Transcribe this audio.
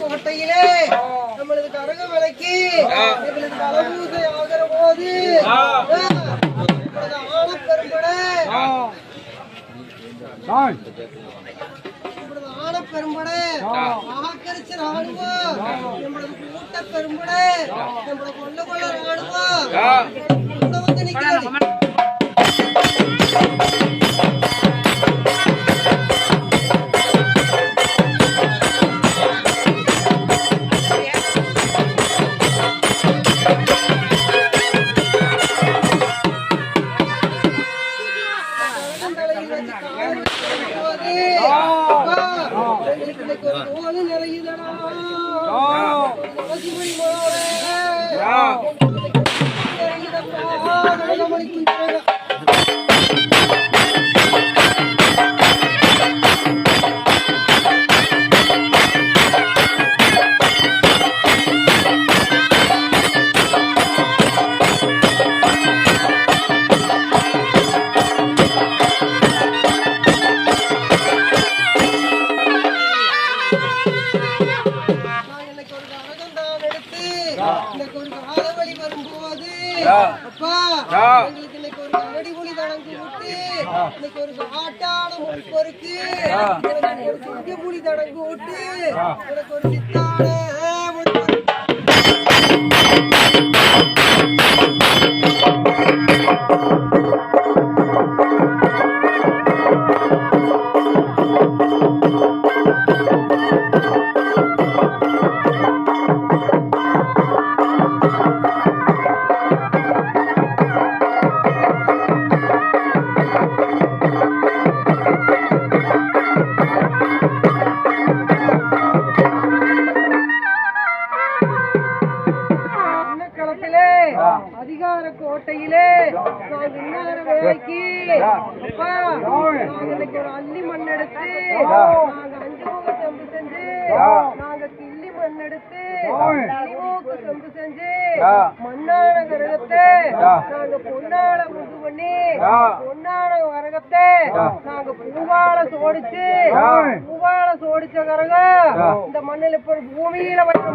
கோட்டையிலே நம்மளது கரக விலைக்கு எங்களது கலபூசை ஆகிற போது ஆனப்பெரும்படை ஆக்கரிச்ச ராணுவம் நம்மளது கூட்ட பெரும்படை நம்மள கொள்ள கொள்ள ராணுவம் வந்து நிக்கிறது. அதிகார கோட்டையிலே நான் இன்னார வேலைக்கு இன்னைக்கு ஒரு அள்ளி மண் எடுத்து நாங்க 5 முக செம்பு செஞ்சு நாங்க கிள்ளி மண் எடுத்து மூக்கு செம்பு செஞ்சு மண்ணான கரகத்தை நாங்க பொன்னால முது பண்ணி பொன்னான கரகத்தை நாங்க பூவால சோடிச்ச கரகம் இந்த மண்ணில் இப்ப பூமியில வைக்க